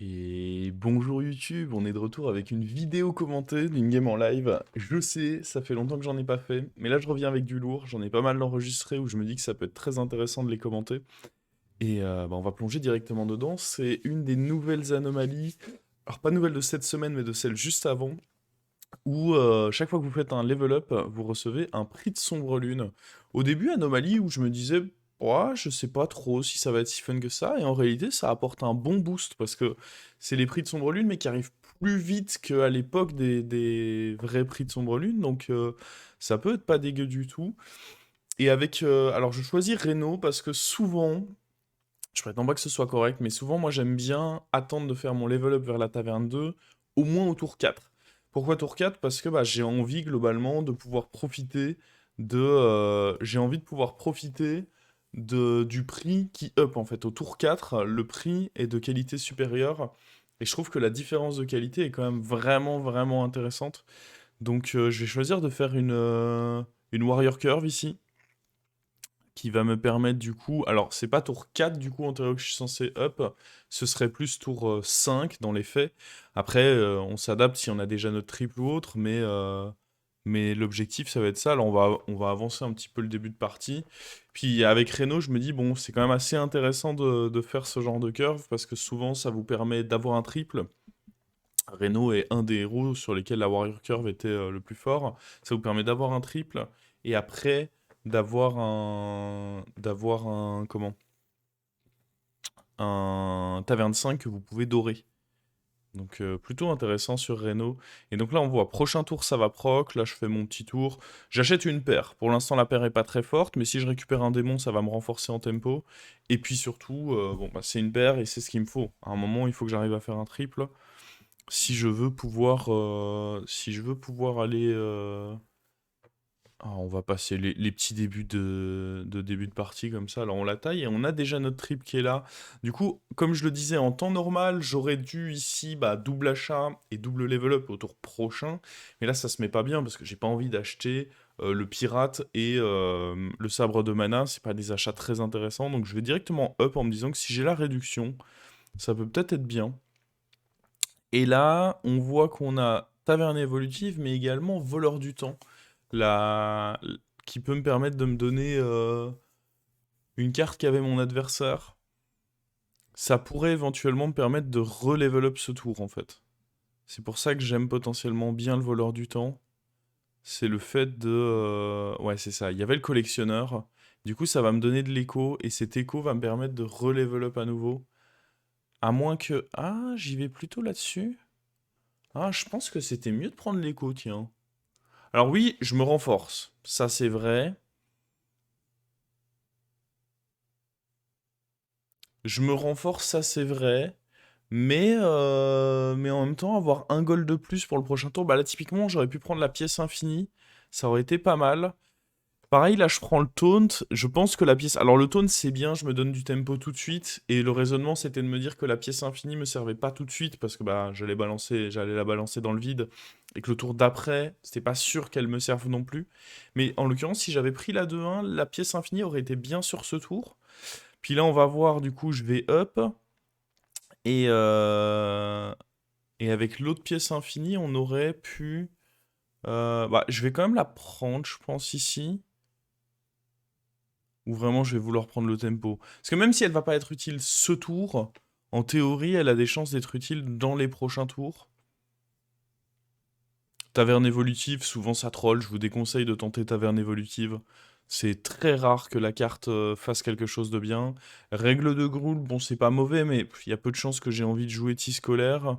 Et bonjour YouTube, on est de retour avec une vidéo commentée d'une game en live. Je sais, ça fait longtemps que j'en ai pas fait, mais là je reviens avec du lourd, j'en ai pas mal enregistré où je me dis que ça peut être très intéressant de les commenter. Et on va plonger directement dedans, c'est une des nouvelles anomalies, alors pas nouvelle de cette semaine mais de celle juste avant, où chaque fois que vous faites un level up, vous recevez un prix de sombre lune. Au début, anomalie où je me disais, ouah, je sais pas trop si ça va être si fun que ça, et en réalité, ça apporte un bon boost parce que c'est les prix de sombre lune, mais qui arrivent plus vite qu'à l'époque des vrais prix de sombre lune, donc ça peut être pas dégueu du tout. Et avec, alors je choisis Reno parce que souvent, je prétends pas que ce soit correct, mais souvent, moi, j'aime bien attendre de faire mon level up vers la taverne 2, au moins au tour 4. Pourquoi tour 4? Parce que bah, j'ai envie, globalement, de pouvoir profiter j'ai envie de pouvoir profiter du prix qui up, en fait. Au tour 4, le prix est de qualité supérieure, et je trouve que la différence de qualité est quand même vraiment, vraiment intéressante. Donc, je vais choisir de faire une Warrior Curve ici qui va me permettre du coup, alors c'est pas tour 4 du coup en théorie que je suis censé up, ce serait plus tour 5 dans les faits. Après, on s'adapte si on a déjà notre triple ou autre, mais l'objectif ça va être ça. Alors on va avancer un petit peu le début de partie. Puis avec Reno, je me dis, bon, c'est quand même assez intéressant de faire ce genre de curve parce que souvent ça vous permet d'avoir un triple. Reno est un des héros sur lesquels la Warrior Curve était le plus fort. Ça vous permet d'avoir un triple et après comment? Un Taverne 5 que vous pouvez dorer. Donc plutôt intéressant sur Reno. Et donc là on voit prochain tour ça va proc, là je fais mon petit tour. J'achète une paire. Pour l'instant la paire est pas très forte, mais si je récupère un démon ça va me renforcer en tempo. Et puis surtout, bon bah c'est une paire et c'est ce qu'il me faut. À un moment il faut que j'arrive à faire un triple. Si je veux pouvoir aller. On va passer les petits débuts de début de partie comme ça. Alors on la taille et on a déjà notre trip qui est là. Du coup, comme je le disais, en temps normal, j'aurais dû ici bah, double achat et double level up au tour prochain. Mais là, ça se met pas bien parce que j'ai pas envie d'acheter le pirate et le sabre de mana. C'est pas des achats très intéressants. Donc je vais directement up en me disant que si j'ai la réduction, ça peut peut-être être bien. Et là, on voit qu'on a taverne évolutive, mais également voleur du temps, la... qui peut me permettre de me donner une carte qu'avait mon adversaire. Ça pourrait éventuellement me permettre de re-level up ce tour, en fait. C'est pour ça que j'aime potentiellement bien le voleur du temps. C'est le fait de... Ouais, c'est ça. Il y avait le collectionneur. Du coup, ça va me donner de l'écho, et cet écho va me permettre de re-level up à nouveau. À moins que... Ah, j'y vais plutôt là-dessus. Ah, je pense que c'était mieux de prendre l'écho, tiens. Alors oui, je me renforce, ça c'est vrai. Je me renforce, ça c'est vrai. Mais en même temps, avoir un goal de plus pour le prochain tour, bah là typiquement j'aurais pu prendre la pièce infinie, ça aurait été pas mal. Pareil, là je prends le taunt, je pense que la pièce... Alors le taunt c'est bien, je me donne du tempo tout de suite, et le raisonnement c'était de me dire que la pièce infinie me servait pas tout de suite, parce que bah j'allais la balancer dans le vide, et que le tour d'après, c'était pas sûr qu'elle me serve non plus. Mais en l'occurrence, si j'avais pris la 2-1, la pièce infinie aurait été bien sur ce tour. Puis là on va voir, du coup je vais up, et, euh, et avec l'autre pièce infinie, on aurait pu... Bah, je vais quand même la prendre, je pense, ici. Ou vraiment je vais vouloir prendre le tempo. Parce que même si elle va pas être utile ce tour, en théorie, elle a des chances d'être utile dans les prochains tours. Taverne évolutive, souvent ça troll, je vous déconseille de tenter taverne évolutive. C'est très rare que la carte fasse quelque chose de bien. Règle de Groul, bon c'est pas mauvais, mais il y a peu de chances que j'ai envie de jouer scolaire.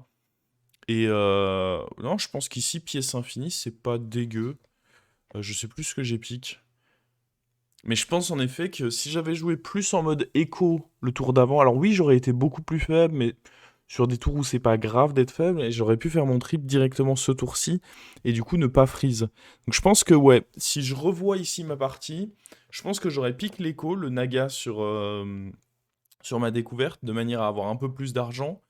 Et non, je pense qu'ici, pièce infinie, c'est pas dégueu. Je sais plus ce que j'épique. Mais je pense en effet que si j'avais joué plus en mode écho le tour d'avant, alors oui, j'aurais été beaucoup plus faible, mais sur des tours où c'est pas grave d'être faible, et j'aurais pu faire mon trip directement ce tour-ci, et du coup ne pas freeze. Donc je pense que ouais, si je revois ici ma partie, je pense que j'aurais piqué l'écho, le naga sur ma découverte, de manière à avoir un peu plus d'argent,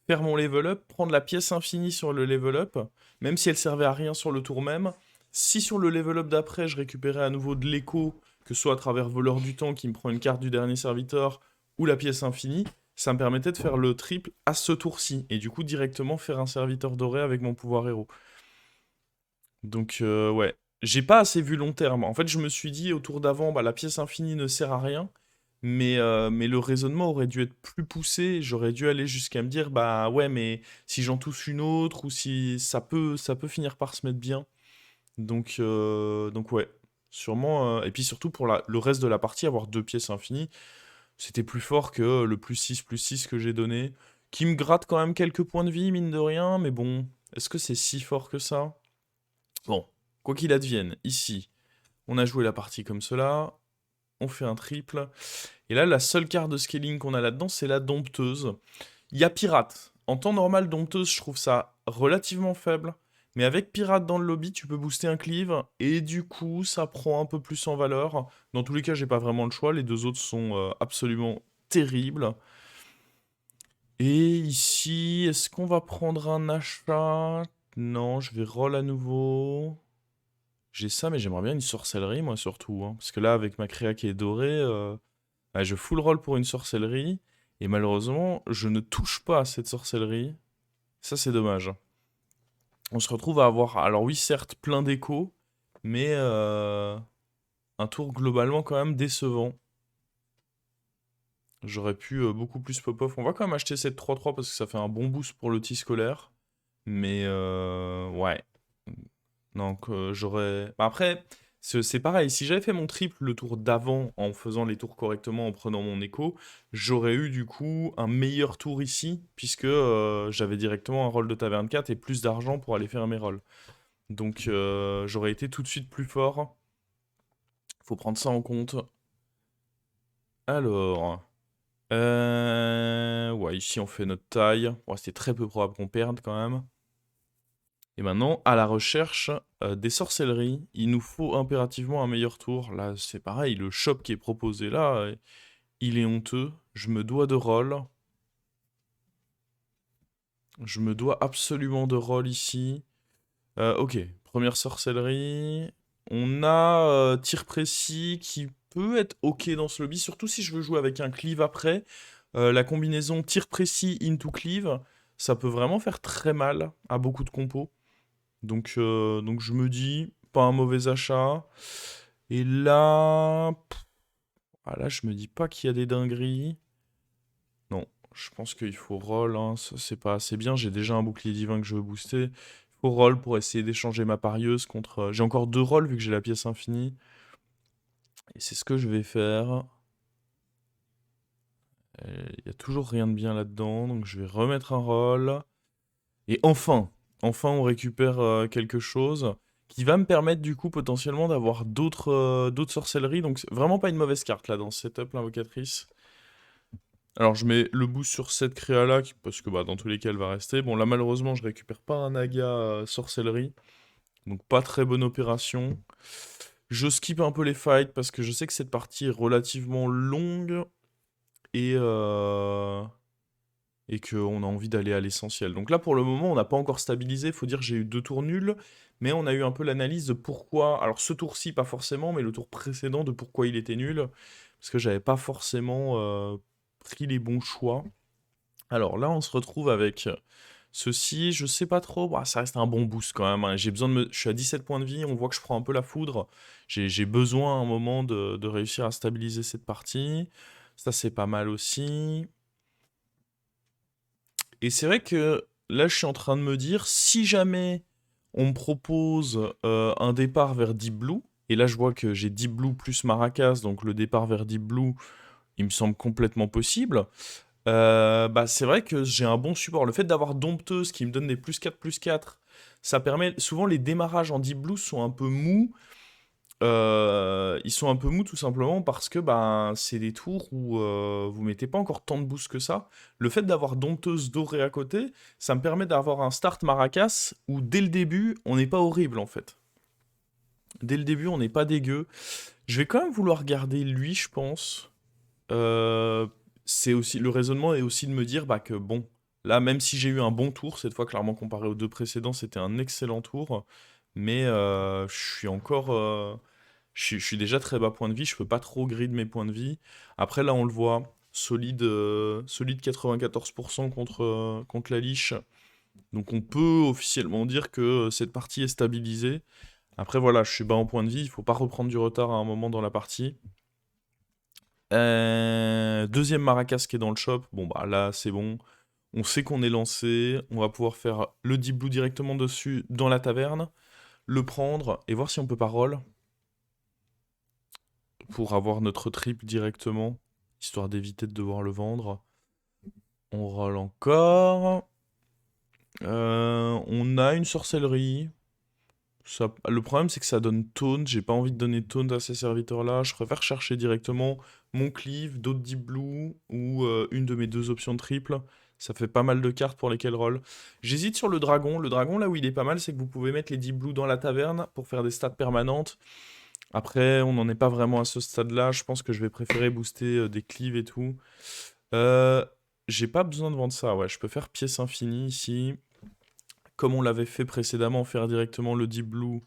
faire mon level up, prendre la pièce infinie sur le level up, même si elle servait à rien sur le tour même. Si sur le level up d'après, je récupérais à nouveau de l'écho, que ce soit à travers Voleur du Temps qui me prend une carte du dernier serviteur, ou la pièce infinie, ça me permettait de faire le triple à ce tour-ci, et du coup directement faire un serviteur doré avec mon pouvoir héros. Donc ouais, j'ai pas assez vu long terme. En fait, je me suis dit au tour d'avant, bah, la pièce infinie ne sert à rien, mais le raisonnement aurait dû être plus poussé. J'aurais dû aller jusqu'à me dire, bah ouais, mais si j'en touche une autre, ou si ça peut finir par se mettre bien. Donc ouais, sûrement. Et puis surtout pour le reste de la partie, avoir deux pièces infinies, c'était plus fort que le plus 6 que j'ai donné, qui me gratte quand même quelques points de vie, mine de rien, mais bon, est-ce que c'est si fort que ça? Bon, quoi qu'il advienne, ici, on a joué la partie comme cela, on fait un triple, et là, la seule carte de scaling qu'on a là-dedans, c'est la dompteuse. Il y a pirate. En temps normal, dompteuse, je trouve ça relativement faible, mais avec pirate dans le lobby, tu peux booster un cleave, et du coup, ça prend un peu plus en valeur. Dans tous les cas, j'ai pas vraiment le choix, les deux autres sont absolument terribles. Et ici, est-ce qu'on va prendre un achat? Non, je vais roll à nouveau. J'ai ça, mais j'aimerais bien une sorcellerie, moi, surtout, hein. Parce que là, avec ma créa qui est dorée, ouais, je full roll pour une sorcellerie. Et malheureusement, je ne touche pas à cette sorcellerie. Ça, c'est dommage. On se retrouve à avoir, alors oui, certes, plein d'échos, mais un tour globalement quand même décevant. J'aurais pu beaucoup plus pop-off. On va quand même acheter cette 3-3 parce que ça fait un bon boost pour l'outil scolaire. Mais ouais. Donc j'aurais. Bah, après, c'est pareil. Si j'avais fait mon triple le tour d'avant en faisant les tours correctement, en prenant mon écho, j'aurais eu du coup un meilleur tour ici, puisque j'avais directement un roll de taverne 4 et plus d'argent pour aller faire mes rolls. Donc j'aurais été tout de suite plus fort. Faut prendre ça en compte. Alors. Ouais, ici on fait notre taille. Ouais, c'est très peu probable qu'on perde quand même. Et maintenant, à la recherche des sorcelleries, il nous faut impérativement un meilleur tour. Là, c'est pareil, le shop qui est proposé là, il est honteux. Je me dois de roll. Je me dois absolument de roll ici. Ok, première sorcellerie. On a tir précis qui peut être ok dans ce lobby, surtout si je veux jouer avec un cleave après. La combinaison tir précis into cleave, ça peut vraiment faire très mal à beaucoup de compos. Donc je me dis, pas un mauvais achat. Et là, ah là, je me dis pas qu'il y a des dingueries. Non, je pense qu'il faut roll, hein, ça, c'est pas assez bien. J'ai déjà un bouclier divin que je veux booster. Il faut roll pour essayer d'échanger ma parieuse contre. J'ai encore deux rolls vu que j'ai la pièce infinie. Et c'est ce que je vais faire. Il y a toujours rien de bien là-dedans, donc je vais remettre un roll. Et enfin on récupère quelque chose qui va me permettre du coup potentiellement d'avoir d'autres sorcelleries. Donc c'est vraiment pas une mauvaise carte là dans ce setup, l'invocatrice. Alors je mets le boost sur cette créa là, parce que bah, dans tous les cas elle va rester. Bon là malheureusement je récupère pas un naga sorcellerie, donc pas très bonne opération. Je skip un peu les fights parce que je sais que cette partie est relativement longue et, euh, et qu'on a envie d'aller à l'essentiel. Donc là, pour le moment, on n'a pas encore stabilisé. Il faut dire que j'ai eu deux tours nuls, mais on a eu un peu l'analyse de pourquoi. Alors ce tour-ci, pas forcément, mais le tour précédent de pourquoi il était nul, parce que j'avais pas forcément pris les bons choix. Alors là, on se retrouve avec ceci. Je sais pas trop. Bah, ça reste un bon boost quand même, hein. J'ai besoin de me. Je suis à 17 points de vie. On voit que je prends un peu la foudre. J'ai besoin à un moment de réussir à stabiliser cette partie. Ça, c'est pas mal aussi. Et c'est vrai que là, je suis en train de me dire, si jamais on me propose un départ vers Deep Blue, et là je vois que j'ai Deep Blue plus Maracas, donc le départ vers Deep Blue, il me semble complètement possible. Bah, c'est vrai que j'ai un bon support. Le fait d'avoir Dompteuse qui me donne des plus 4, ça permet. Souvent, les démarrages en Deep Blue sont un peu mous. Ils sont un peu mous tout simplement parce que ben, c'est des tours où vous mettez pas encore tant de boost que ça. Le fait d'avoir Dompteuse dorée à côté, ça me permet d'avoir un start Maracas où dès le début, on n'est pas horrible en fait. Dès le début, on n'est pas dégueu. Je vais quand même vouloir garder lui, je pense. Euh, c'est aussi le raisonnement est aussi de me dire bah, que bon, là, même si j'ai eu un bon tour cette fois, clairement comparé aux deux précédents, c'était un excellent tour. Mais je suis encore. Je suis déjà très bas point de vie, je peux pas trop grid mes points de vie. Après, là, on le voit. solide 94% contre la liche. Donc on peut officiellement dire que cette partie est stabilisée. Après voilà, je suis bas en point de vie, il faut pas reprendre du retard à un moment dans la partie. Deuxième Maracas qui est dans le shop, bon bah là c'est bon. On sait qu'on est lancé, on va pouvoir faire le Deep Blue directement dessus dans la taverne, le prendre et voir si on peut pas roll pour avoir notre triple directement, histoire d'éviter de devoir le vendre. On roll encore. On a une sorcellerie. Le problème, c'est que ça donne taunt. J'ai pas envie de donner taunt à ces serviteurs-là. Je préfère chercher directement mon cleave, d'autres deep blue ou une de mes deux options de triple. Ça fait pas mal de cartes pour lesquelles roll. J'hésite sur le dragon. Le dragon, là où il est pas mal, c'est que vous pouvez mettre les deep blue dans la taverne pour faire des stats permanentes. Après, on n'en est pas vraiment à ce stade-là. Je pense que je vais préférer booster des cleaves et tout. Euh, j'ai pas besoin de vendre ça. Ouais, je peux faire pièce infinie ici. Comme on l'avait fait précédemment, faire directement le Deep Blue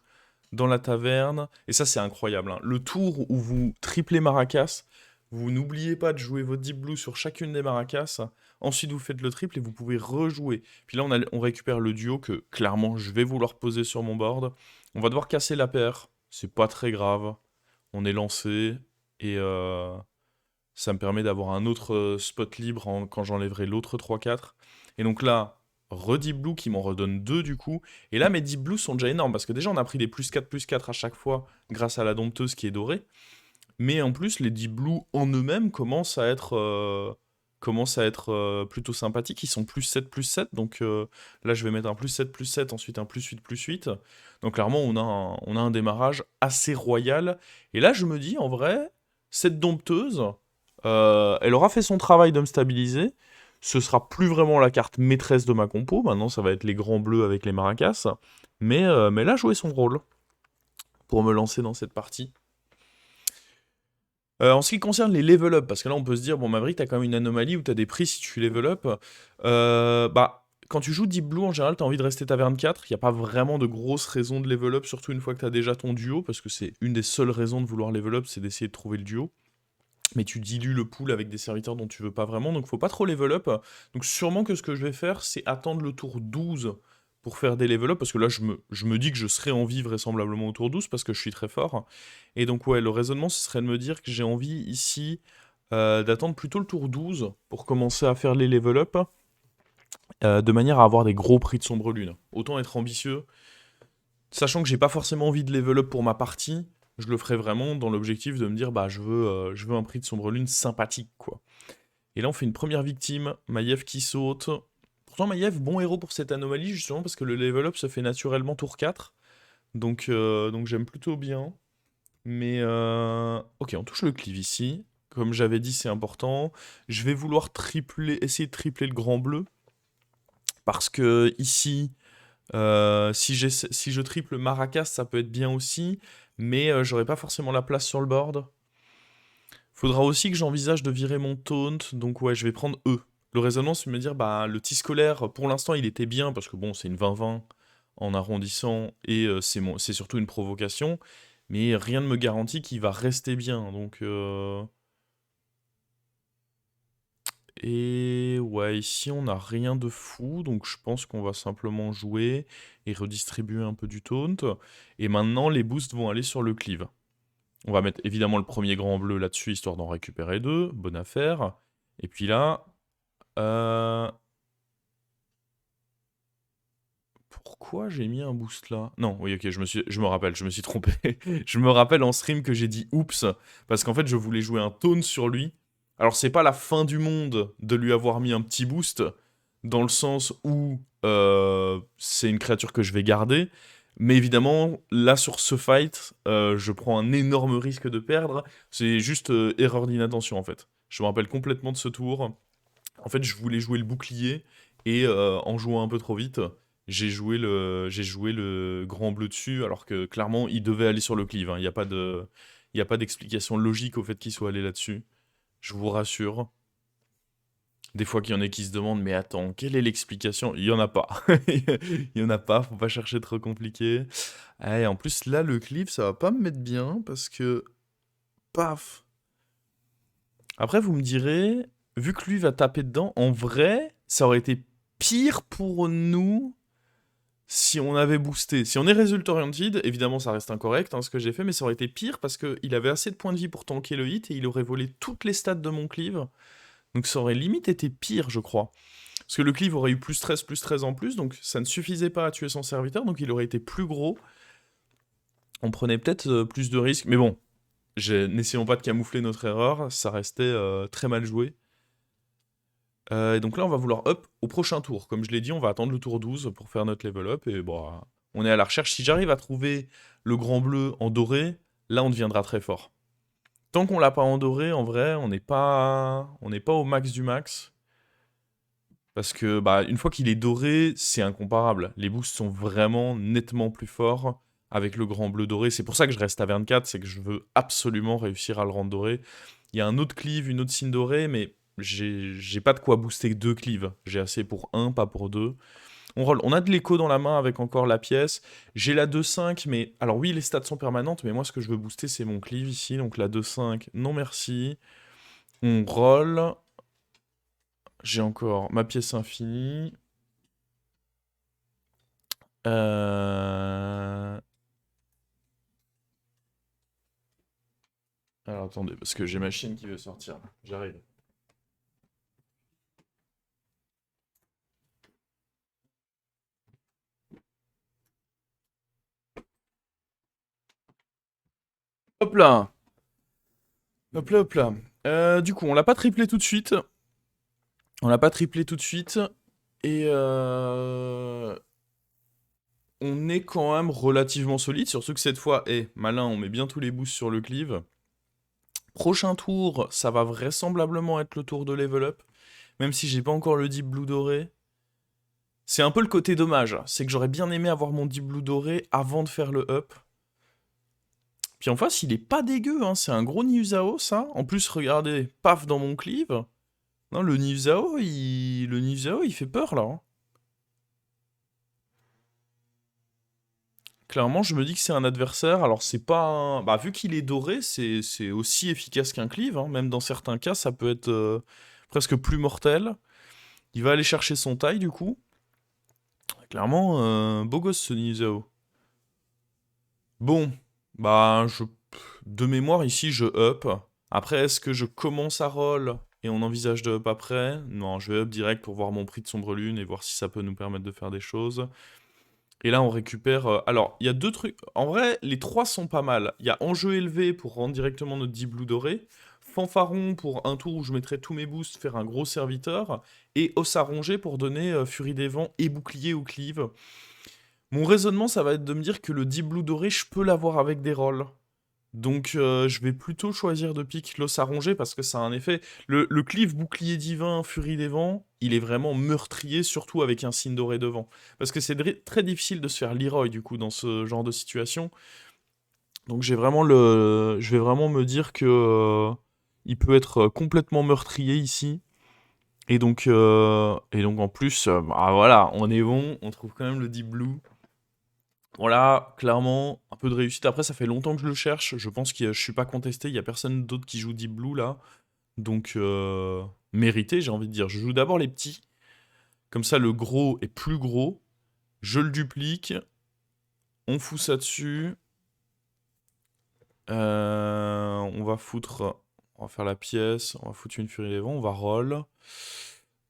dans la taverne. Et ça, c'est incroyable, hein. Le tour où vous triplez Maracas, vous n'oubliez pas de jouer votre Deep Blue sur chacune des Maracas. Ensuite, vous faites le triple et vous pouvez rejouer. Puis là, on récupère le duo que, clairement, je vais vouloir poser sur mon board. On va devoir casser la paire. C'est pas très grave. On est lancé. Et ça me permet d'avoir un autre spot libre quand j'enlèverai l'autre 3-4. Et donc là, Deep Blue qui m'en redonne 2 du coup. Et là, mes Deep Blue sont déjà énormes parce que déjà, on a pris des +4/+4 à chaque fois grâce à la dompteuse qui est dorée. Mais en plus, les Deep Blue en eux-mêmes commencent à être plutôt sympathiques. Ils sont +7/+7. Donc là, je vais mettre un +7/+7, ensuite un +8/+8. Donc clairement, on a un démarrage assez royal. Et là, je me dis, en vrai, cette dompteuse, elle aura fait son travail de me stabiliser. Ce sera plus vraiment la carte maîtresse de ma compo. Maintenant, ça va être les grands bleus avec les maracas. Mais elle a joué son rôle pour me lancer dans cette partie. En ce qui concerne les level up, parce que là on peut se dire, bon Maverick, t'as quand même une anomalie où t'as des prix si tu level up. Bah, quand tu joues Deep Blue, en général, t'as envie de rester taverne 4. Il n'y a pas vraiment de grosses raisons de level up, surtout une fois que t'as déjà ton duo, parce que c'est une des seules raisons de vouloir level up, c'est d'essayer de trouver le duo. Mais tu dilues le pool avec des serviteurs dont tu veux pas vraiment, donc faut pas trop level up. Donc sûrement que ce que je vais faire, c'est attendre le tour 12 pour faire des level up, parce que là je me dis que je serai en vie vraisemblablement au tour 12, parce que je suis très fort. Et donc ouais, le raisonnement, ce serait de me dire que j'ai envie ici d'attendre plutôt le tour 12 pour commencer à faire les level up, de manière à avoir des gros prix de Sombre Lune. Autant être ambitieux, sachant que j'ai pas forcément envie de level up pour ma partie, je le ferai vraiment dans l'objectif de me dire, bah je veux un prix de Sombre Lune sympathique, quoi. Et là, on fait une première victime, Maiev qui saute. Pourtant, Maiev, bon héros pour cette anomalie, justement, parce que le level up se fait naturellement tour 4. Donc j'aime plutôt bien. Mais ok, on touche le cleave ici. Comme j'avais dit, c'est important. Je vais vouloir essayer de tripler le grand bleu. Parce que ici, si je triple Maracas, ça peut être bien aussi. Mais j'aurai pas forcément la place sur le board. Faudra aussi que j'envisage de virer mon taunt, donc ouais, je vais prendre E. Le raisonnement, c'est de me dire, bah, le tis scolaire, pour l'instant, il était bien, parce que bon, c'est une 20-20 en arrondissant, et c'est surtout une provocation, mais rien ne me garantit qu'il va rester bien, donc... Et ouais, ici, on n'a rien de fou, donc je pense qu'on va simplement jouer et redistribuer un peu du taunt. Et maintenant, les boosts vont aller sur le cleave. On va mettre évidemment le premier grand bleu là-dessus, histoire d'en récupérer 2. Bonne affaire. Et puis là... Pourquoi j'ai mis un boost là? Non, oui, ok, je me rappelle, je me suis trompé. Je me rappelle en stream que j'ai dit oups, parce qu'en fait, je voulais jouer un taunt sur lui. Alors, c'est pas la fin du monde de lui avoir mis un petit boost, dans le sens où c'est une créature que je vais garder. Mais évidemment, là, sur ce fight, je prends un énorme risque de perdre. C'est juste erreur d'inattention, en fait. Je me rappelle complètement de ce tour. En fait, je voulais jouer le bouclier, et en jouant un peu trop vite, j'ai joué le grand bleu dessus, alors que clairement, il devait aller sur le cleave, hein. Il n'y a pas d'explication logique au fait qu'il soit allé là-dessus. Je vous rassure. Des fois qu'il y en a qui se demandent, mais attends, quelle est l'explication? Il y en a pas. Il y en a pas, faut pas chercher trop compliqué. Ah, et en plus, là, le cleave, ça va pas me mettre bien, parce que... Paf! Après, vous me direz... vu que lui va taper dedans, en vrai, ça aurait été pire pour nous si on avait boosté. Si on est result oriented, évidemment ça reste incorrect ce que j'ai fait, mais ça aurait été pire parce qu'il avait assez de points de vie pour tanker le hit et il aurait volé toutes les stats de mon cleave. Donc ça aurait limite été pire, je crois. Parce que le cleave aurait eu plus 13 en plus, donc ça ne suffisait pas à tuer son serviteur, donc il aurait été plus gros. On prenait peut-être plus de risques, mais bon, n'essayons pas de camoufler notre erreur, ça restait très mal joué. Et donc là, on va vouloir up au prochain tour. Comme je l'ai dit, on va attendre le tour 12 pour faire notre level up, et bon, on est à la recherche. Si j'arrive à trouver le grand bleu en doré, là, on deviendra très fort. Tant qu'on l'a pas en doré, en vrai, on n'est pas au max du max. Parce que, bah, une fois qu'il est doré, c'est incomparable. Les boosts sont vraiment nettement plus forts avec le grand bleu doré. C'est pour ça que je reste à 24, c'est que je veux absolument réussir à le rendre doré. Il y a un autre cleave, une autre signe dorée, mais j'ai pas de quoi booster 2 cleaves. J'ai assez pour 1, pas pour 2. On roll. On a de l'écho dans la main avec encore la pièce. J'ai la 2-5, mais... Alors oui, les stats sont permanentes, mais moi, ce que je veux booster, c'est mon cleave ici. Donc la 2-5, non merci. On roll. J'ai encore ma pièce infinie. Alors attendez, parce que j'ai ma chienne qui veut sortir. J'arrive. Hop là. Hop là, hop là. Du coup, on l'a pas triplé tout de suite. On l'a pas triplé tout de suite. Et on est quand même relativement solide, surtout que cette fois, malin, on met bien tous les boosts sur le cleave. Prochain tour, ça va vraisemblablement être le tour de level up. Même si j'ai pas encore le deep blue doré. C'est un peu le côté dommage. C'est que j'aurais bien aimé avoir mon deep blue doré avant de faire le up. Puis en face, il est pas dégueu, hein. C'est un gros Nuzao, ça. En plus, regardez, paf dans mon cleave. Non, le Nuzao, il fait peur, là. Hein. Clairement, je me dis que c'est un adversaire. Alors, c'est pas un... Bah, vu qu'il est doré, c'est aussi efficace qu'un cleave. Hein. Même dans certains cas, ça peut être presque plus mortel. Il va aller chercher son taille, du coup. Clairement, beau gosse, ce Nuzao. Bon, bah, de mémoire, ici, je up. Après, est-ce que je commence à roll et on envisage de up après? Non, je vais up direct pour voir mon prix de sombre lune et voir si ça peut nous permettre de faire des choses. Et là, on récupère... Alors, il y a deux trucs... En vrai, les trois sont pas mal. Il y a enjeu élevé pour rendre directement notre deep blue doré. Fanfaron pour un tour où je mettrai tous mes boosts, faire un gros serviteur. Et os à ronger pour donner Furie des Vents et bouclier ou cleave. Mon raisonnement, ça va être de me dire que le deep blue doré, je peux l'avoir avec des rolls. Donc je vais plutôt choisir de pique l'os à ronger parce que ça a un effet... Le cleave bouclier divin, furie des vents, il est vraiment meurtrier, surtout avec un signe doré devant. Parce que c'est très difficile de se faire Leroy du coup dans ce genre de situation. Donc je vais vraiment me dire que il peut être complètement meurtrier ici. Et donc en plus, bah voilà, on est bon, on trouve quand même le deep blue. Bon là, clairement, un peu de réussite. Après, ça fait longtemps que je le cherche. Je pense que je suis pas contesté. Il y a personne d'autre qui joue Deep Blue là. Donc, mérité, j'ai envie de dire. Je joue d'abord les petits. Comme ça, le gros est plus gros. Je le duplique. On fout ça dessus. On va foutre... On va faire la pièce. On va foutre une furie des vents. On va roll.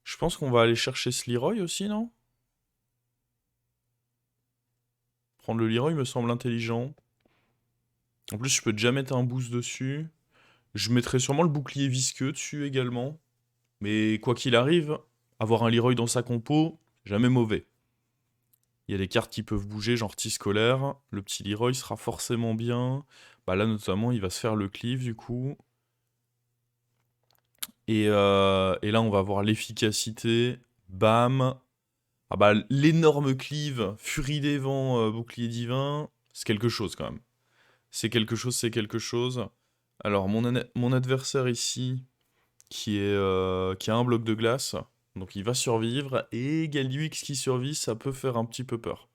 Je pense qu'on va aller chercher ce Leroy aussi, non? Prendre le Leroy me semble intelligent. En plus, je peux déjà mettre un boost dessus. Je mettrai sûrement le bouclier visqueux dessus également. Mais quoi qu'il arrive, avoir un Leroy dans sa compo, jamais mauvais. Il y a des cartes qui peuvent bouger, genre T-Scolaire. Le petit Leroy sera forcément bien. Bah là, notamment, il va se faire le cleave, du coup. Et là, on va avoir l'efficacité. Bam. Ah bah, l'énorme cleave, Furie des Vents, Bouclier Divin. C'est quelque chose, quand même. C'est quelque chose, c'est quelque chose. Alors, mon adversaire ici, qui a un bloc de glace. Donc il va survivre. Et Galux qui survit, ça peut faire un petit peu peur.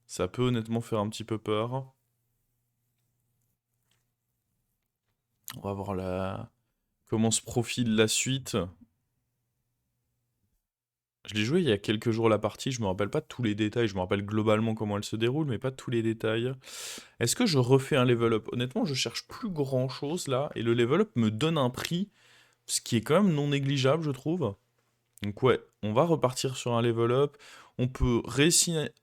Ça peut honnêtement faire un petit peu peur. On va voir la comment se profile la suite. Je l'ai joué il y a quelques jours la partie, je me rappelle pas de tous les détails, je me rappelle globalement comment elle se déroule, mais pas de tous les détails. Est-ce que je refais un level up? Honnêtement, je cherche plus grand chose là, et le level up me donne un prix, ce qui est quand même non négligeable, je trouve. Donc ouais, on va repartir sur un level up. On peut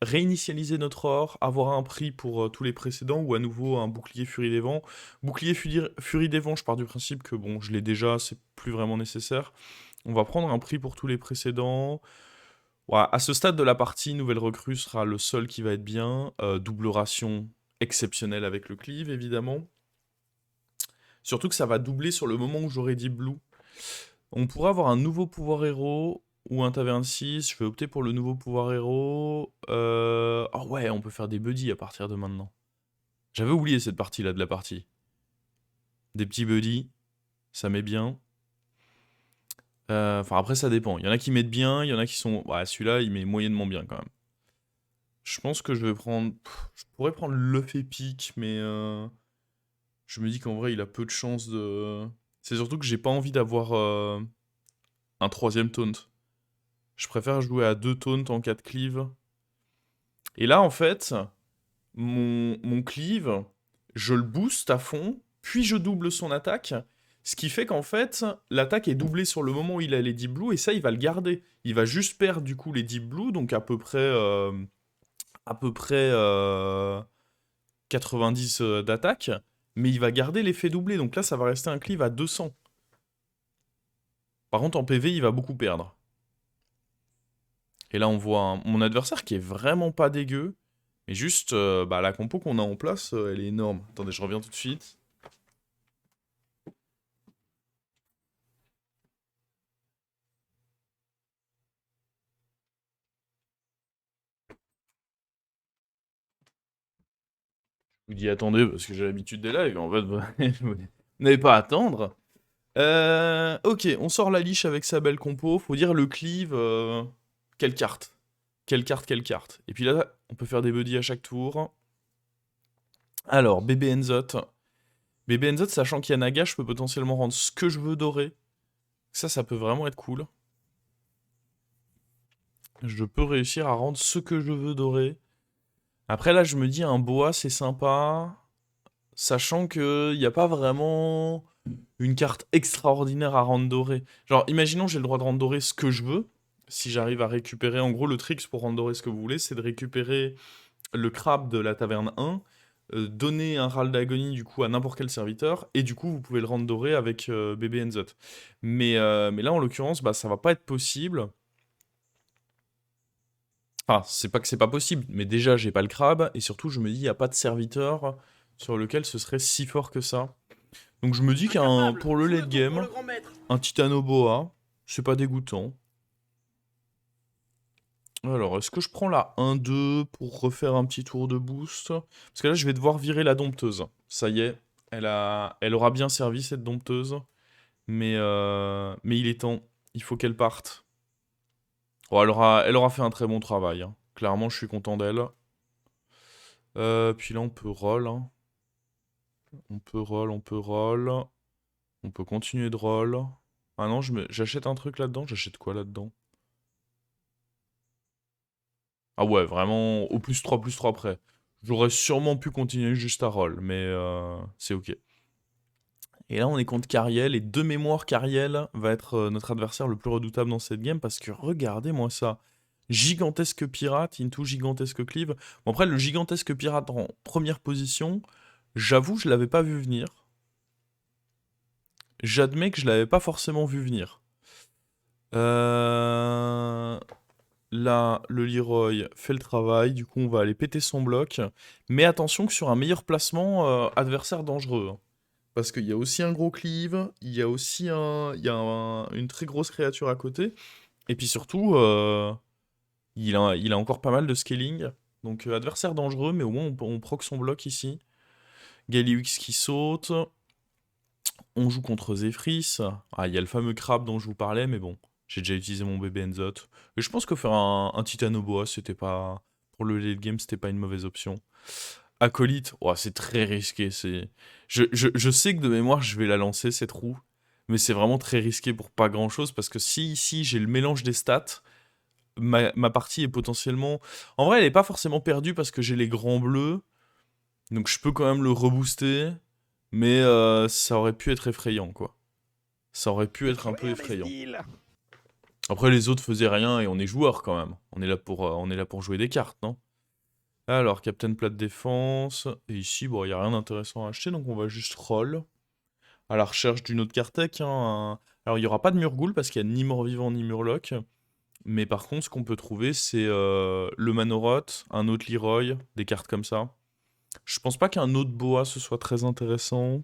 réinitialiser notre or, avoir un prix pour tous les précédents, ou à nouveau un bouclier Furie des Vents. Bouclier Furie des Vents, je pars du principe que bon, je l'ai déjà, c'est plus vraiment nécessaire. On va prendre un prix pour tous les précédents. Ouais, à ce stade de la partie, nouvelle recrue sera le seul qui va être bien. Double ration exceptionnelle avec le cleave, évidemment. Surtout que ça va doubler sur le moment où j'aurai dit blue. On pourrait avoir un nouveau pouvoir héros ou un taverne 6. Je vais opter pour le nouveau pouvoir héros. Oh ouais, on peut faire des buddies à partir de maintenant. J'avais oublié cette partie-là de la partie. Des petits buddies, ça met bien. Enfin, après, ça dépend. Il y en a qui mettent bien, il y en a qui sont... Ouais, celui-là, il met moyennement bien, quand même. Je pense que je vais prendre... Je pourrais prendre l'œuf épique, mais... Je me dis qu'en vrai, il a peu de chances de... C'est surtout que j'ai pas envie d'avoir un troisième taunt. Je préfère jouer à 2 taunts en cas de cleave. Et là, en fait, mon cleave, je le booste à fond, puis je double son attaque. Ce qui fait qu'en fait, l'attaque est doublée sur le moment où il a les 10 blues, et ça, il va le garder. Il va juste perdre, du coup, les 10 blues, donc à peu près 90 d'attaque, mais il va garder l'effet doublé, donc là, ça va rester un cleave à 200. Par contre, en PV, il va beaucoup perdre. Et là, on voit mon adversaire qui est vraiment pas dégueu. Mais juste, bah, la compo qu'on a en place, elle est énorme. Attendez, je reviens tout de suite. Je vous dis attendez, parce que j'ai l'habitude des lives. En fait, vous n'avez pas à attendre. Ok, on sort la liche avec sa belle compo. Faut dire le cleave, quelle carte? Quelle carte, quelle carte? Et puis là, on peut faire des buddies à chaque tour. Alors, bébé Enzot. Bébé Enzot, sachant qu'il y a Naga, je peux potentiellement rendre ce que je veux doré. Ça peut vraiment être cool. Je peux réussir à rendre ce que je veux doré. Après, là, je me dis, un boa, c'est sympa. Sachant qu'il n'y a pas vraiment une carte extraordinaire à rendre doré. Genre, imaginons, j'ai le droit de rendre doré ce que je veux. Si j'arrive à récupérer... En gros, le trick pour rendre doré ce que vous voulez, c'est de récupérer le crabe de la taverne 1, donner un râle d'agonie, du coup, à n'importe quel serviteur, et du coup, vous pouvez le rendre doré avec bébé Enzot. Mais là, en l'occurrence, bah, ça va pas être possible. Enfin, c'est pas que c'est pas possible, mais déjà, j'ai pas le crabe, et surtout, je me dis, il n'y a pas de serviteur sur lequel ce serait si fort que ça. Donc je me dis pour le late game, un Titanoboa, c'est pas dégoûtant. Alors, est-ce que je prends la 1-2 pour refaire un petit tour de boost? Parce que là, je vais devoir virer la dompteuse. Ça y est, elle aura bien servi, cette dompteuse. Mais il est temps, il faut qu'elle parte. Oh, elle aura fait un très bon travail, hein. Clairement, je suis content d'elle. Puis là, on peut roll, hein. On peut roll, on peut roll. On peut continuer de roll. Ah non, j'achète un truc là-dedans. J'achète quoi là-dedans? Ah ouais, vraiment au plus 3 près. J'aurais sûrement pu continuer juste à roll, mais c'est ok. Et là, on est contre Cariel, et de mémoire, Cariel va être notre adversaire le plus redoutable dans cette game, parce que regardez-moi ça. Gigantesque pirate, into gigantesque cleave. Bon, après, le gigantesque pirate en première position, j'avoue, je l'avais pas vu venir. J'admets que je l'avais pas forcément vu venir. Là, le Leroy fait le travail, du coup on va aller péter son bloc. Mais attention que sur un meilleur placement, adversaire dangereux, hein. Parce qu'il y a aussi un gros cleave, il y a aussi une très grosse créature à côté. Et puis surtout, il a encore pas mal de scaling. Donc adversaire dangereux, mais au moins on proc son bloc ici. Galliux qui saute. On joue contre Zephrys. Ah, il y a le fameux crabe dont je vous parlais, mais bon, j'ai déjà utilisé mon bébé Enzot. Et je pense que faire un Titanoboa, c'était pas... Pour le late game, c'était pas une mauvaise option. Acolyte, oh, c'est très risqué. Je sais que de mémoire, je vais la lancer, cette roue. mais c'est vraiment très risqué pour pas grand-chose, parce que si ici j'ai le mélange des stats, ma partie est potentiellement... En vrai, elle est pas forcément perdue parce que j'ai les grands bleus, donc je peux quand même le rebooster, mais ça aurait pu être effrayant, quoi. Ça aurait pu être un peu effrayant. Après, les autres faisaient rien et on est joueur quand même. On est là pour jouer des cartes, non? Alors, Captain Plat de Défense. Et ici, bon, il n'y a rien d'intéressant à acheter, donc on va juste roll. À la recherche d'une autre carte tech. Alors, il n'y aura pas de Murgoul parce qu'il n'y a ni mort-vivant ni Murloc. Mais par contre, ce qu'on peut trouver, c'est le Manoroth, un autre Leroy, des cartes comme ça. Je pense pas qu'un autre Boa ce soit très intéressant.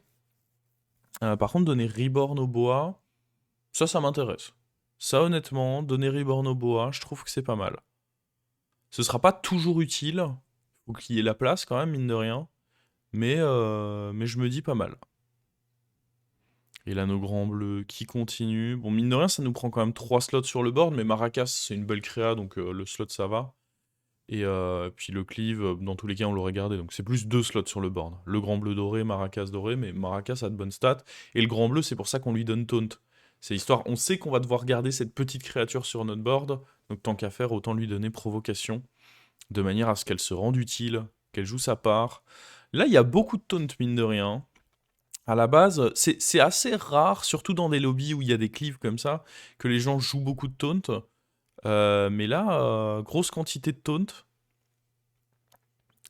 Par contre, donner Reborn au Boa, ça m'intéresse. Ça, honnêtement, donner Reborn au Boa, je trouve que c'est pas mal. Ce sera pas toujours utile. Faut qu'il y ait la place quand même, mine de rien. Mais je me dis pas mal. Et là, nos grands bleus qui continuent. Bon, mine de rien, ça nous prend quand même 3 slots sur le board, mais Maracas, c'est une belle créa, donc le slot, ça va. Et puis le cleave, dans tous les cas, on l'aurait gardé. Donc c'est plus 2 slots sur le board. Le grand bleu doré, Maracas doré, mais Maracas a de bonnes stats. Et le grand bleu, c'est pour ça qu'on lui donne taunt. C'est histoire, on sait qu'on va devoir garder cette petite créature sur notre board, donc tant qu'à faire, autant lui donner provocation, de manière à ce qu'elle se rende utile, qu'elle joue sa part. Là, il y a beaucoup de taunt, mine de rien. À la base, c'est assez rare, surtout dans des lobbies où il y a des cleaves comme ça, que les gens jouent beaucoup de taunt. Mais là, grosse quantité de taunt.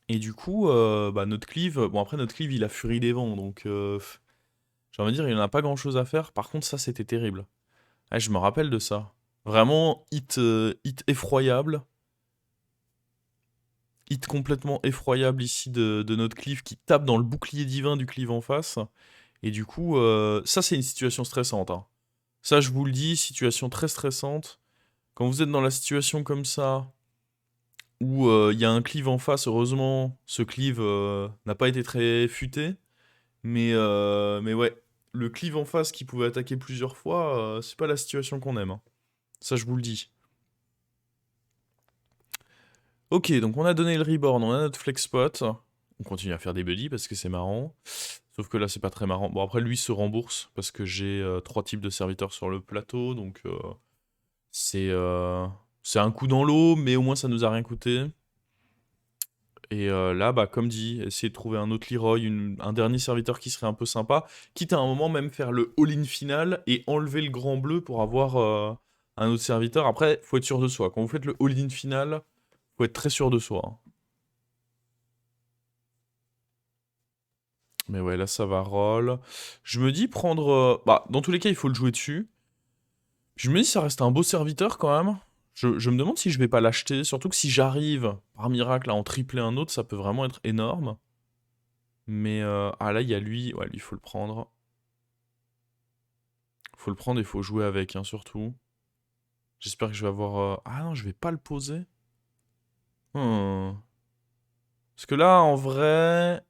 Et du coup, bah, notre cleave... Bon, après, notre cleave, il a Furie des Vents, donc... j'ai envie de dire, il n'y en a pas grand-chose à faire. Par contre, ça, c'était terrible. Ah, je me rappelle de ça. Vraiment, hit effroyable. Hit complètement effroyable ici de notre cleave qui tape dans le bouclier divin du cleave en face. Et du coup, ça, c'est une situation stressante, hein. Ça, je vous le dis, situation très stressante. Quand vous êtes dans la situation comme ça, où il y a un cleave en face, heureusement, ce cleave n'a pas été très futé. Mais ouais, le cleave en face qui pouvait attaquer plusieurs fois, c'est pas la situation qu'on aime, hein. Ça, je vous le dis. Ok, donc on a donné le reborn, on a notre flex spot. On continue à faire des buddies parce que c'est marrant. Sauf que là, c'est pas très marrant. Bon, après, lui se rembourse parce que j'ai 3 types de serviteurs sur le plateau. Donc, c'est c'est un coup dans l'eau, mais au moins, ça nous a rien coûté. Et là, bah, comme dit, essayer de trouver un autre Leroy, un dernier serviteur qui serait un peu sympa. Quitte à un moment même faire le all-in final et enlever le grand bleu pour avoir un autre serviteur. Après, faut être sûr de soi. Quand vous faites le all-in final, faut être très sûr de soi, hein. Mais ouais, là, ça va roll. Je me dis prendre... Bah, dans tous les cas, il faut le jouer dessus. Je me dis, ça reste un beau serviteur quand même. Je me demande si je vais pas l'acheter. Surtout que si j'arrive, par miracle, à en tripler un autre, ça peut vraiment être énorme. Mais... ah là, il y a lui. Ouais, lui, il faut le prendre. Faut le prendre et faut jouer avec, hein, surtout. J'espère que je vais avoir... Ah non, je vais pas le poser. Hmm. Parce que là, en vrai...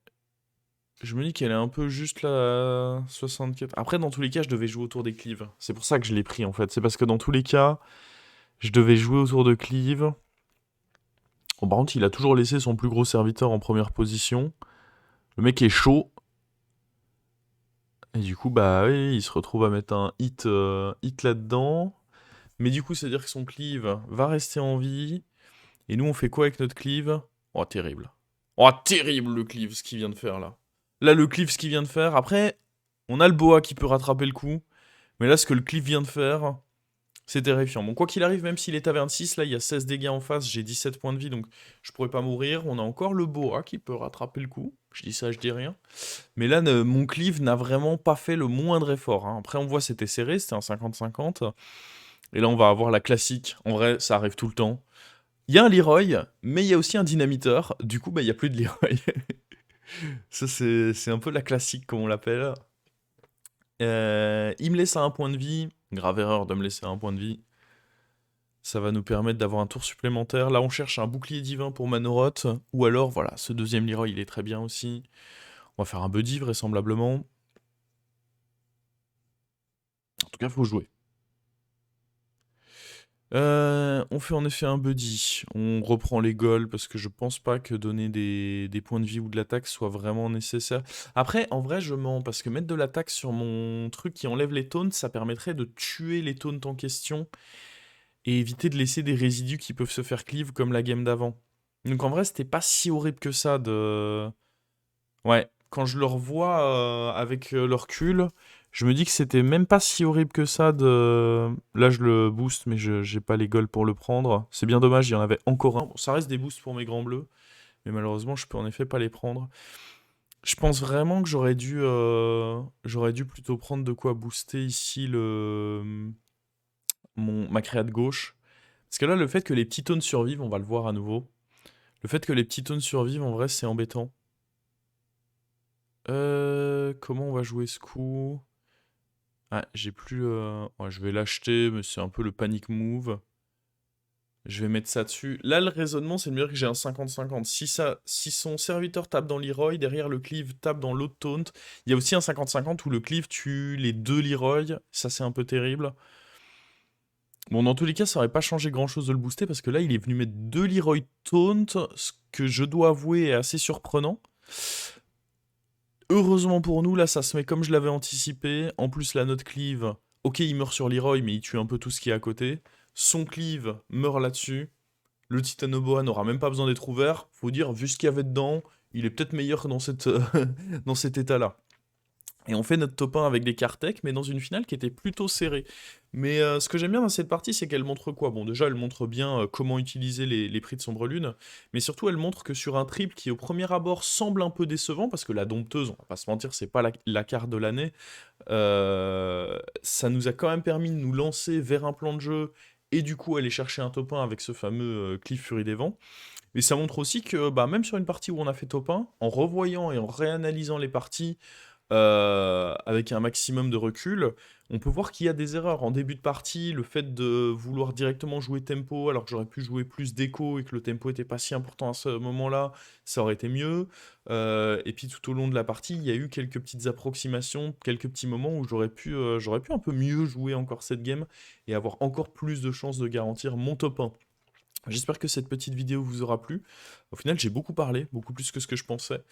Je me dis qu'elle est un peu juste la 64. Après, dans tous les cas, je devais jouer autour des cleaves. C'est pour ça que je l'ai pris, en fait. C'est parce que dans tous les cas, je devais jouer autour de cleaves. Bon, par contre, il a toujours laissé son plus gros serviteur en première position. Le mec est chaud. Et du coup, bah oui, il se retrouve à mettre un hit là-dedans. Mais du coup, c'est-à-dire que son cleave va rester en vie. Et nous, on fait quoi avec notre cleave? Oh, terrible. Oh, terrible le cleave, ce qu'il vient de faire là. Là, le cleave, ce qu'il vient de faire. Après, on a le boa qui peut rattraper le coup. Mais là, ce que le cleave vient de faire, c'est terrifiant. Bon, quoi qu'il arrive, même s'il est à 26, là, il y a 16 dégâts en face, j'ai 17 points de vie, donc je pourrais pas mourir. On a encore le boa qui peut rattraper le coup. Je dis ça, je dis rien. Mais là, mon cleave n'a vraiment pas fait le moindre effort, hein. Après, on voit c'était serré, c'était un 50-50. Et là, on va avoir la classique. En vrai, ça arrive tout le temps. Il y a un Leroy, mais il y a aussi un dynamiteur. Du coup, bah, il n'y a plus de Leroy. Ça, c'est un peu la classique, comme on l'appelle. Il me laisse à un point de vie. Grave erreur de me laisser à un point de vie. Ça va nous permettre d'avoir un tour supplémentaire. Là, on cherche un bouclier divin pour Manoroth. Ou alors, voilà, ce deuxième Leroy, il est très bien aussi. On va faire un buddy, vraisemblablement. En tout cas, il faut jouer. On fait en effet un buddy. On reprend les goals parce que je pense pas que donner des points de vie ou de l'attaque soit vraiment nécessaire. Après, en vrai, je mens parce que mettre de l'attaque sur mon truc qui enlève les taunts, ça permettrait de tuer les taunts en question et éviter de laisser des résidus qui peuvent se faire cleave comme la game d'avant. Donc en vrai, c'était pas si horrible que ça de... Ouais, quand je le revois avec le recul, je me dis que c'était même pas si horrible que ça de... Là, je le booste, mais j'ai pas les goals pour le prendre. C'est bien dommage, il y en avait encore un. Bon, ça reste des boosts pour mes grands bleus, mais malheureusement, je peux en effet pas les prendre. Je pense vraiment que j'aurais dû plutôt prendre de quoi booster ici ma créa de gauche. Parce que là, le fait que les petits tones survivent, on va le voir à nouveau. Le fait que les petits tones survivent, en vrai, c'est embêtant. Comment on va jouer ce coup? Ah, j'ai plus... ouais, je vais l'acheter, mais c'est un peu le panic move. Je vais mettre ça dessus. Là, le raisonnement, c'est de me dire que j'ai un 50-50. Si son serviteur tape dans Leroy, derrière le cleave tape dans l'autre taunt. Il y a aussi un 50-50 où le cleave tue les deux Leroy. Ça, c'est un peu terrible. Bon, dans tous les cas, ça aurait pas changé grand-chose de le booster, parce que là, il est venu mettre deux Leroy taunt, ce que je dois avouer est assez surprenant. Heureusement pour nous, là, ça se met comme je l'avais anticipé. En plus, la note cleave, ok, il meurt sur Leroy, mais il tue un peu tout ce qui est à côté. Son cleave meurt là-dessus. Le Titanoboa n'aura même pas besoin d'être ouvert. Faut dire, vu ce qu'il y avait dedans, il est peut-être meilleur dans dans cet état-là. Et on fait notre top 1 avec des Kartek, mais dans une finale qui était plutôt serrée. Mais ce que j'aime bien dans cette partie, c'est qu'elle montre quoi? Bon, déjà, elle montre bien comment utiliser les prix de Sombre Lune, mais surtout, elle montre que sur un triple qui, au premier abord, semble un peu décevant, parce que la dompteuse, on va pas se mentir, c'est pas la carte de l'année, ça nous a quand même permis de nous lancer vers un plan de jeu, et du coup, aller chercher un top 1 avec ce fameux Cliff Fury des Vents. Mais ça montre aussi que, bah, même sur une partie où on a fait top 1, en revoyant et en réanalysant les parties, avec un maximum de recul, on peut voir qu'il y a des erreurs. En début de partie, le fait de vouloir directement jouer tempo, alors que j'aurais pu jouer plus d'écho et que le tempo était pas si important à ce moment-là, ça aurait été mieux. Et puis tout au long de la partie, il y a eu quelques petites approximations, quelques petits moments où j'aurais pu un peu mieux jouer encore cette game et avoir encore plus de chances de garantir mon top 1. J'espère que cette petite vidéo vous aura plu. Au final, j'ai beaucoup parlé, beaucoup plus que ce que je pensais.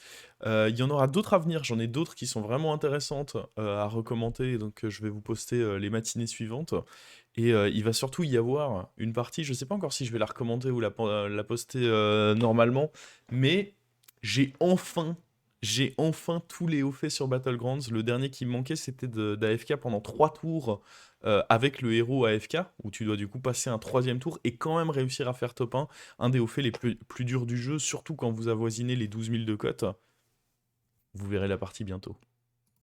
Il y en aura d'autres à venir, j'en ai d'autres qui sont vraiment intéressantes à recommander, donc je vais vous poster les matinées suivantes. Et il va surtout y avoir une partie, je sais pas encore si je vais la recommander ou la poster normalement, mais j'ai enfin, j'ai enfin tous les hauts faits sur Battlegrounds. Le dernier qui me manquait, c'était d'AFK pendant 3 tours avec le héros AFK, où tu dois du coup passer un troisième tour et quand même réussir à faire top 1. Un des hauts faits les plus durs du jeu, surtout quand vous avoisinez les 12 000 de cote. Vous verrez la partie bientôt.